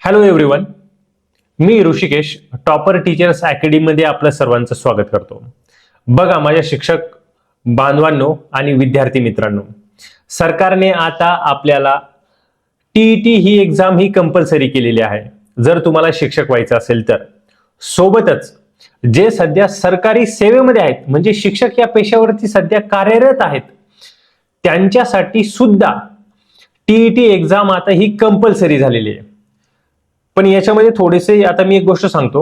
Hello everyone, मी Rishikesh topper teachers अकॅडमीमध्ये आपलं सर्वांचं स्वागत करतो. बघा माझ्या शिक्षक बांधवांनो आणि विद्यार्थी मित्रांनो, सरकारने आता आपल्याला टीईटी ही एक्झाम ही कंपल्सरी केलेली आहे जर तुम्हाला शिक्षक व्हायचं असेल तर. सोबतच जे सध्या सरकारी सेवेमध्ये आहेत म्हणजे शिक्षक या पेशावरती सध्या कार्यरत आहेत त्यांच्यासाठी सुद्धा टीईटी एक्झाम आता ही कंपल्सरी झालेली आहे. पण याच्यामध्ये थोडेसे आता मी एक गोष्ट सांगतो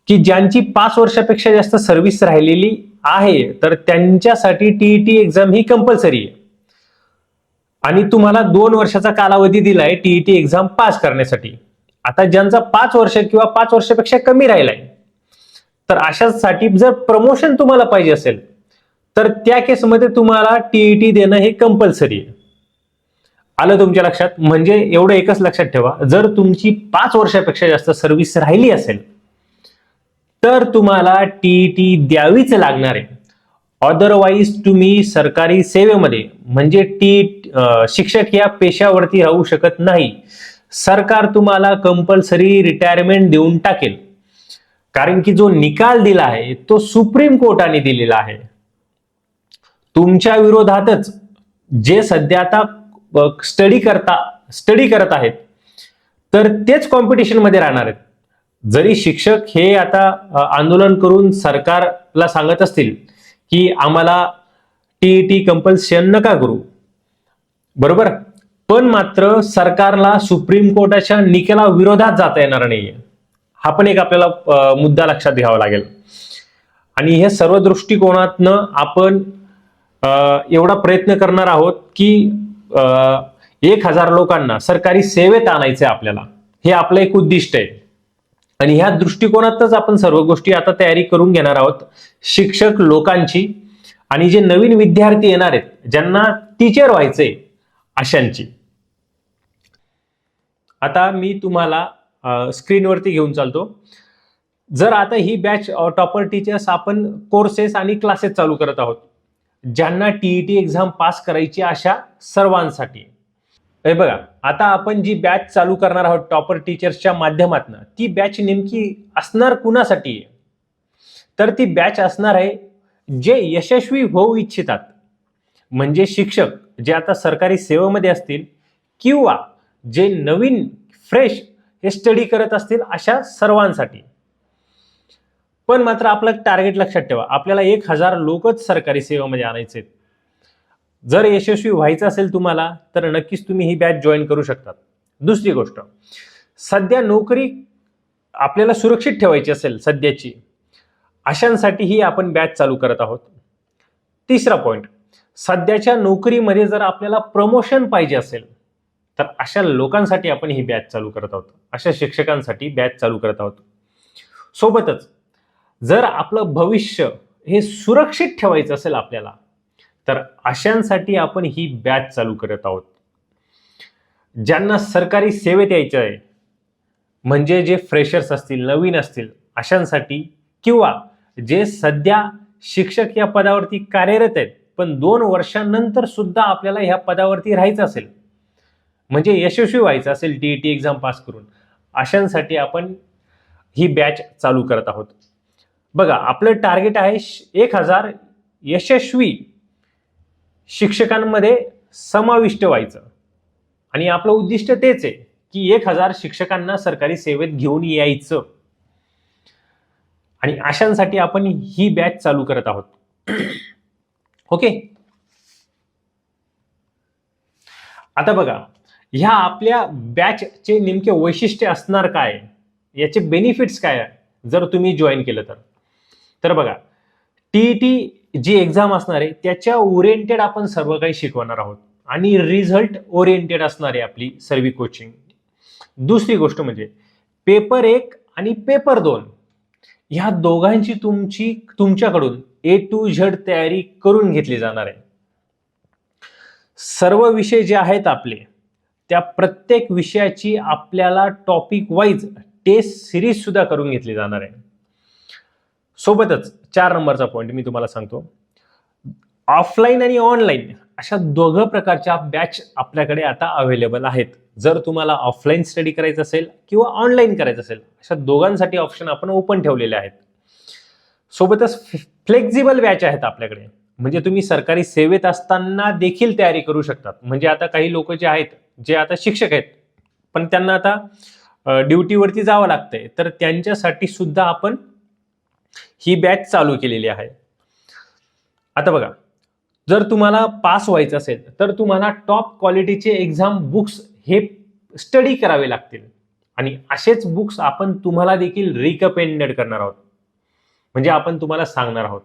की ज्यांची 5 वर्षापेक्षा जास्त सर्व्हिस राहिलेली आहे तर त्यांच्यासाठी टीईटी एक्झाम ही कंपल्सरी आहे आणि तुम्हाला 2 वर्षाचा कालावधी दिलाय टीईटी एक्झाम पास करण्यासाठी. आता ज्यांचा 5 वर्ष किंवा 5 वर्षापेक्षा कमी राहिलाय तर अशासाठी जर प्रमोशन तुम्हाला पाहिजे असेल तर त्या केसमध्ये तुम्हाला टीईटी देणं हे कंपल्सरी आहे. आलं तुमच्या लक्षात? म्हणजे एवढं एकच लक्षात ठेवा, जर तुमची 5 वर्षापेक्षा जास्त सर्व्हिस राहिली असेल तर तुम्हाला टीईटी द्यावीच लागणार आहे. अदरवाईज तुम्ही सरकारी सेवेमध्ये म्हणजे शिक्षक या पेशावरती राहू शकत नाही. सरकार तुम्हाला कंपल्सरी रिटायरमेंट देऊन टाकेल. कारण की जो निकाल दिला आहे तो सुप्रीम कोर्टाने दिलेला आहे. तुमच्या विरोधातच जे सध्या आता स्टडी करत आहेत तर तेच कॉम्पिटिशन मध्ये राहणार आहेत. जरी शिक्षक हे आता आंदोलन करून सरकारला सांगत असतील की आम्हाला टीईटी कंपल्शन नका करू, बरोबर, पण मात्र सरकारला सुप्रीम कोर्टाच्या निकाला विरोधात जाता येणार नाहीये. हा पण एक आपल्याला मुद्दा लक्षात घ्यावा लागेल. आणि हे सर्व दृष्टिकोनातनं आपण एवढा प्रयत्न करणार आहोत की 1000 लोकांना सरकारी सेवेत आणायचे आपल्याला. हे आपलं एक उद्दिष्ट आहे आणि ह्या दृष्टिकोनातच आपण सर्व गोष्टी आता तयारी करून घेणार आहोत शिक्षक लोकांची आणि जे नवीन विद्यार्थी येणार आहेत ज्यांना टीचर व्हायचंय अशांची. आता मी तुम्हाला स्क्रीनवरती घेऊन चालतो. जर आता ही बॅच टॉपर टीचर्स आपण कोर्सेस आणि क्लासेस चालू करत आहोत ज्यांना टीईटी एक्झाम पास करायची अशा सर्वांसाठी. हे बघा, आता आपण जी बॅच चालू करणार आहोत टॉपर टीचर्सच्या माध्यमातून, ती बॅच नेमकी असणार कुणासाठी आहे तर ती बॅच असणार आहे जे यशस्वी होऊ इच्छितात, म्हणजे शिक्षक जे आता सरकारी सेवेमध्ये असतील किंवा जे नवीन फ्रेश हे स्टडी करत असतील अशा सर्वांसाठी. पण मात्र आपलं टार्गेट लक्षात ठेवा, आपल्याला 1000 लोकच सरकारी सेवेमध्ये आणायचे. जर यशस्वी व्हायचं असेल तुम्हाला तर नक्कीच तुम्ही ही बॅच जॉईन करू शकतात. दुसरी गोष्ट, सध्या नोकरी आपल्याला सुरक्षित ठेवायची असेल सध्याची, अशांसाठी ही आपण बॅच चालू करत आहोत. तिसरा पॉइंट, सध्याच्या नोकरीमध्ये जर आपल्याला प्रमोशन पाहिजे असेल तर अशा लोकांसाठी आपण ही बॅच चालू करत आहोत, अशा शिक्षकांसाठी बॅच चालू करत आहोत. सोबतच जर आपलं भविष्य हे सुरक्षित ठेवायचं असेल आपल्याला तर अशांसाठी आपण ही बॅच चालू करत आहोत. ज्यांना सरकारी सेवेत यायचं आहे म्हणजे जे फ्रेशर्स असतील, नवीन असतील अशांसाठी, किंवा जे सध्या शिक्षक या पदावरती कार्यरत आहेत पण 2 वर्षांनंतर सुद्धा आपल्याला ह्या पदावरती राहायचं असेल म्हणजे यशस्वी व्हायचं असेल टीईटी एक्झाम पास करून, अशांसाठी आपण ही बॅच चालू करत आहोत. बघा, आपलं टार्गेट आहे 1000 यशस्वी शिक्षकांमध्ये समाविष्ट व्हायचं आणि आपलं उद्दिष्ट तेच आहे की 1000 शिक्षकांना सरकारी सेवेत घेऊन यायचं आणि अशांसाठी आपण ही बॅच चालू करत आहोत. ओके, आता बघा, ह्या आपल्या बॅचचे नेमके वैशिष्ट्य असणार काय, याचे बेनिफिट्स काय जर तुम्ही जॉईन केलं तर बघा, टीईटी जी एक्झाम असणार आहे त्याच्या ओरिएंटेड आपण सर्व काही शिकवणार आहोत आणि रिझल्ट ओरिएंटेड असणार आहे आपली सर्व कोचिंग. दुसरी गोष्ट म्हणजे पेपर 1 आणि पेपर 2 ह्या दोघांची तुमच्याकडून A to Z तयारी करून घेतली जाणार आहे. सर्व विषय जे आहेत आपले त्या प्रत्येक विषयाची आपल्याला टॉपिक वाईज टेस्ट सिरीज सुद्धा करून घेतली जाणार आहे. सोबतच 4 नंबरचा पॉइंट मी तुम्हाला सांगतो, ऑफलाईन आणि ऑनलाईन अशा दोघं प्रकारच्या बॅच आपल्याकडे आता अवेलेबल आहेत. जर तुम्हाला ऑफलाईन स्टडी करायचं असेल किंवा ऑनलाईन करायचं असेल, अशा दोघांसाठी ऑप्शन आपण ओपन ठेवलेले आहेत. सोबतच फ्लेक्झिबल बॅच आहेत आपल्याकडे, म्हणजे तुम्ही सरकारी सेवेत असताना देखील तयारी करू शकतात. म्हणजे आता काही लोक जे आहेत, जे आता शिक्षक आहेत पण त्यांना आता ड्युटीवरती जावं लागतंय, तर त्यांच्यासाठी सुद्धा आपण ही बॅच चालू केलेली आहे. आता बघा, जर तुम्हाला पास व्हायचं असेल तर तुम्हाला टॉप क्वालिटीचे एक्झाम बुक्स हे स्टडी करावे लागतील, आणि असेच बुक्स आपण तुम्हाला देखील रिकमेंडेड करणार आहोत, म्हणजे आपण तुम्हाला सांगणार आहोत.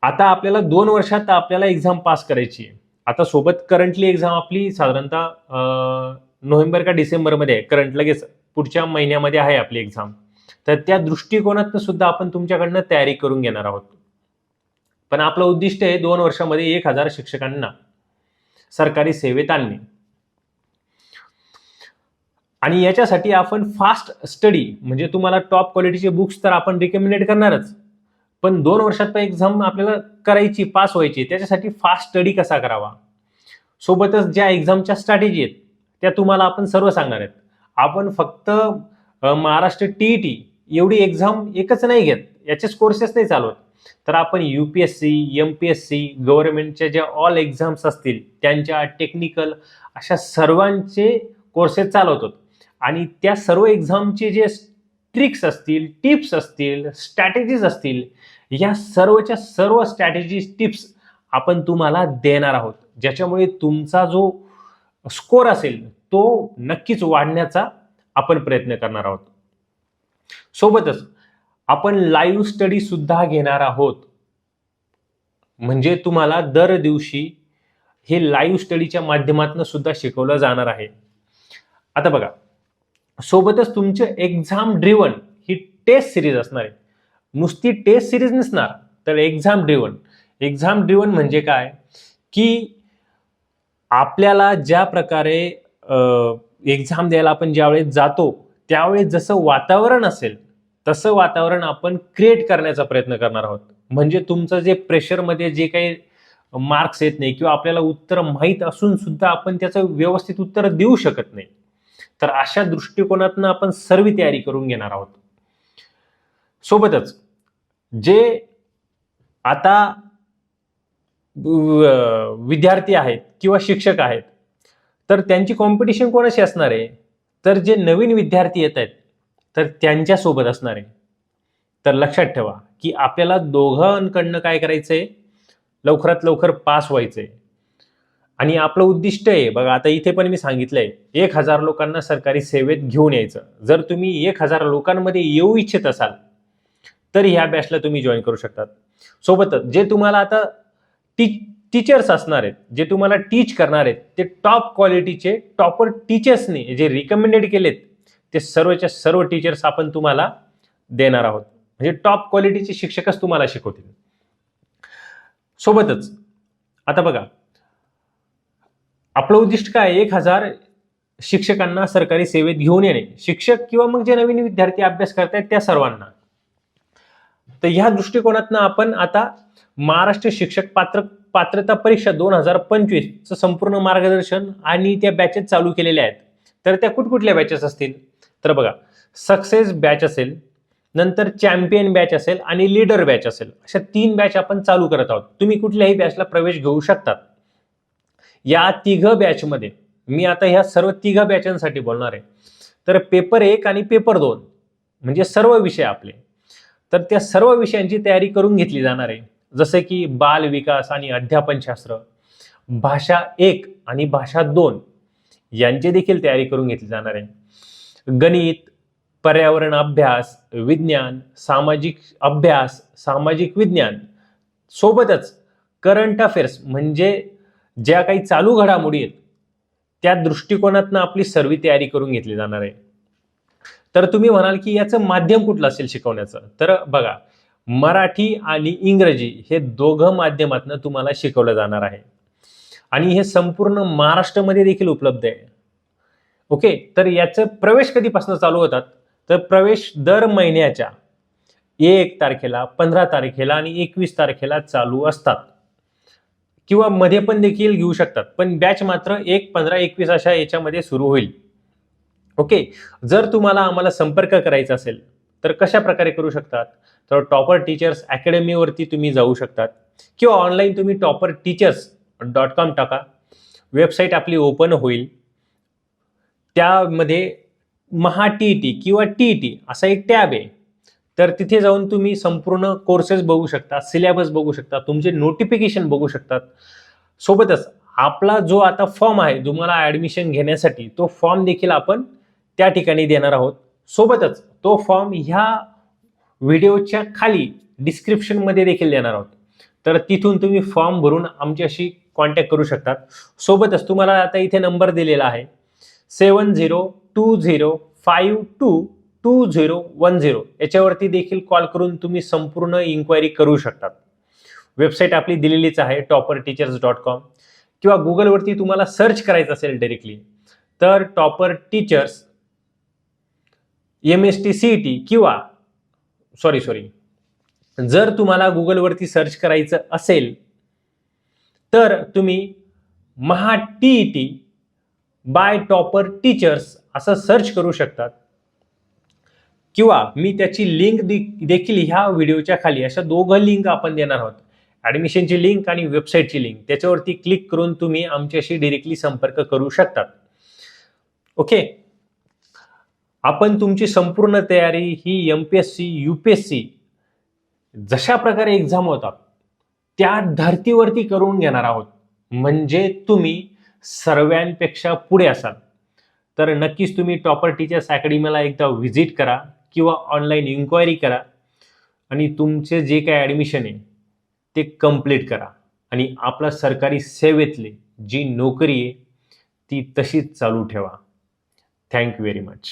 आता आपल्याला 2 वर्षात आपल्याला एक्झाम पास करायची आहे. आता सोबत करंटली एक्झाम आपली साधारणतः नोव्हेंबर का डिसेंबरमध्ये आहे, करंट लगेच पुढच्या महिन्यामध्ये आहे आपली एक्झाम. तर त्या दृष्टिकोनातून सुद्धा आपण तुमच्याकडनं तयारी करून घेणार आहोत. पण आपलं उद्दिष्ट आहे 2 वर्षामध्ये 1000 शिक्षकांना सरकारी सेवेत आणणे, आणि याच्यासाठी आपण फास्ट स्टडी, म्हणजे तुम्हाला टॉप क्वालिटीचे बुक्स तर आपण रिकमेंडेड करणारच, पण 2 वर्षात पण एक्झाम आपल्याला करायची, पास व्हायची, त्याच्यासाठी फास्ट स्टडी कसा करावा, सोबतच ज्या एक्झामच्या स्ट्रॅटेजी आहेत त्या तुम्हाला आपण सर्व सांगणार आहेत. आपण फक्त महाराष्ट्र टीईटी एवढी एक्झाम एकच नाही घेत, याचेच कोर्सेस नाही चालवत, तर आपण UPSC, MPSC, गव्हर्नमेंटच्या ज्या ऑल एक्झाम्स असतील त्यांच्या टेक्निकल अशा सर्वांचे कोर्सेस चालवतो, आणि त्या सर्व एक्झामचे जे ट्रिक्स असतील, टिप्स असतील, स्ट्रॅटेजीज असतील, या सर्वच्या सर्व स्ट्रॅटेजीज, टिप्स आपण तुम्हाला देणार आहोत, ज्याच्यामुळे तुमचा जो स्कोर असेल तो नक्कीच वाढण्याचा आपण प्रयत्न करणार आहोत. सोबतच आपण लाईव्ह स्टडी सुद्धा घेणार आहोत, म्हणजे तुम्हाला दर दिवशी हे लाईव्ह स्टडीच्या माध्यमातून सुद्धा शिकवलं जाणार आहे. आता बघा, सोबतच तुमचे एक्झाम ड्रिव्हन ही टेस्ट सिरीज असणार आहे. नुसती टेस्ट सिरीज नसणार, तर एक्झाम ड्रिव्हन म्हणजे काय, की आपल्याला ज्या प्रकारे एक्झाम द्यायला आपण ज्यावेळेस जातो त्यावेळेस जसं वातावरण असेल तसं वातावरण आपण क्रिएट करण्याचा प्रयत्न करणार आहोत. म्हणजे तुमचं जे प्रेशरमध्ये जे काही मार्क्स येत नाही, किंवा आपल्याला उत्तर माहीत असून सुद्धा आपण त्याचं व्यवस्थित उत्तर देऊ शकत नाही, तर अशा दृष्टिकोनातून आपण सर्व तयारी करून घेणार आहोत. सोबतच जे आता विद्यार्थी आहेत किंवा शिक्षक आहेत, तर त्यांची कॉम्पिटिशन कोणाशी असणार आहे, तर जे नवीन विद्यार्थी येत आहेत तर त्यांच्यासोबत असणार आहे. तर लक्षात ठेवा की आपल्याला दोघांकडनं काय करायचंय, लवकरात लवकर पास व्हायचंय, आणि आपलं उद्दिष्ट आहे बघा, आता इथे पण मी सांगितलंय 1000 लोकांना सरकारी सेवेत घेऊन यायचं. जर तुम्ही 1000 लोकांमध्ये येऊ इच्छित असाल तर ह्या बॅचला तुम्ही जॉईन करू शकतात. सोबतच जे तुम्हाला आता टीचर्स असणार आहेत, जे तुम्हाला टीच करणार आहेत, ते टॉप क्वालिटीचे टॉपर टीचर्सने जे रिकमेंडेड केलेत ते सर्वच्या सर्व टीचर्स आपण तुम्हाला देणार आहोत, म्हणजे टॉप क्वालिटीचे शिक्षकच तुम्हाला शिकवतील. सोबतच आता बघा, आपलं उद्दिष्ट काय, 1000 शिक्षकांना सरकारी सेवेत घेऊन येणे, शिक्षक किंवा मग जे नवीन विद्यार्थी अभ्यास करतायत त्या सर्वांना. तर ह्या दृष्टिकोनातनं आपण आता महाराष्ट्र शिक्षक पात्रता परीक्षा 2025 संपूर्ण मार्गदर्शन आणि त्या बॅचेस चालू केलेल्या आहेत. तर त्या कुठकुठल्या बॅचेस असतील, तर बघा, सक्सेस बॅच असेल, नंतर चॅम्पियन बॅच असेल आणि लीडर बॅच असेल, अशा 3 बॅच आपण चालू करत आहोत. तुम्ही कुठल्याही बॅचला प्रवेश घेऊ शकतात. या 3 बॅचमध्ये मी आता ह्या सर्व 3 बॅचांसाठी बोलणार आहे. तर पेपर 1 आणि पेपर 2 म्हणजे सर्व विषय आपले, तर त्या सर्व विषयांची तयारी करून घेतली जाणार आहे. जसे की बाल विकास आणि अध्यापनशास्त्र, भाषा 1 आणि भाषा 2 यांची देखील तयारी करून घेतली जाणार आहे. गणित, पर्यावरण अभ्यास, विज्ञान, सामाजिक अभ्यास, सामाजिक विज्ञान, सोबतच करंट अफेअर्स म्हणजे ज्या काही चालू घडामोडी आहेत त्या दृष्टिकोनातून आपली सर्व तयारी करून घेतली जाणार आहे. तर तुम्ही म्हणाल की याचं माध्यम कुठलं असेल शिकवण्याचं, तर बघा, मराठी आणि इंग्रजी हे दोघं माध्यमातून तुम्हाला शिकवलं जाणार आहे, आणि हे संपूर्ण महाराष्ट्रामध्ये देखील उपलब्ध आहे. ओके, तर याचं प्रवेश कधीपासून चालू होतात, तर प्रवेश दर महिन्याच्या 1 तारखेला, 15 तारखेला आणि 21 तारखेला चालू असतात. किंवा मध्ये पण देखील घेऊ शकतात, पण बॅच मात्र 1-15-21 अशा याच्यामध्ये सुरू होईल. ओके. जर तुम्हाला आम्हाला संपर्क करायचा असेल तर कशा प्रकारे करू शकतात, तर टॉपर टीचर्स अकॅडमीवरती तुम्ही जाऊ शकतात किंवा ऑनलाईन तुम्ही topperteachers.com टाका. वेबसाईट आपली ओपन होईल. त्यामध्ये महा टीईटी किंवा टीईटी असा एक टॅब आहे. तर तिथे जाऊन तुम्ही संपूर्ण कोर्सेस बघू शकता, सिलेबस बघू शकता, तुमचे नोटिफिकेशन बघू शकतात. सोबतच आपला जो आता फॉर्म आहे तुम्हाला ऍडमिशन घेण्यासाठी, तो फॉर्म देखील आपण त्या ठिकाणी देणार आहोत. सोबतच तो फॉर्म ह्या व्हिडिओच्या खाली डिस्क्रिप्शनमध्ये देखील देणार आहोत. तर तिथून तुम्ही फॉर्म भरून आमच्याशी कॉन्टॅक्ट करू शकतात. सोबतच तुम्हाला आता इथे नंबर दिलेला आहे 7020522010 याच्यावरती देखील कॉल करून तुम्ही संपूर्ण इन्क्वायरी करू शकतात. वेबसाईट आपली दिलेलीच आहे topperteachers.com किंवा गुगलवरती तुम्हाला सर्च करायचं असेल डायरेक्टली तर टॉपर टीचर्स MSTCET किंवा जर तुम्हाला गुगलवरती सर्च करायचं असेल तर तुम्ही महा टीईटी बाय टॉपर टीचर्स असं सर्च करू शकतात किंवा मी त्याची लिंक देखील ह्या व्हिडिओच्या खाली, अशा दोघं लिंक आपण देणार आहोत, ऍडमिशनची लिंक आणि वेबसाईटची लिंक. त्याच्यावरती क्लिक करून तुम्ही आमच्याशी डायरेक्टली संपर्क करू शकतात. ओके. आपण तुमची संपूर्ण तयारी ही MPSC UPSC जशा प्रकारे एक्झाम होतात त्या धर्तीवरती करून घेणार आहोत, म्हणजे तुम्ही सर्वांपेक्षा पुढे असाल. तर नक्कीच तुम्ही टॉपर टीचर्स अकॅडमीला एकदा व्हिजिट करा किंवा ऑनलाईन इन्क्वायरी करा आणि तुमचे जे काय ॲडमिशन आहे ते कंप्लीट करा आणि आपला सरकारी सेवेतली जी नोकरी आहे ती तशीच चालू ठेवा. Thank you very much.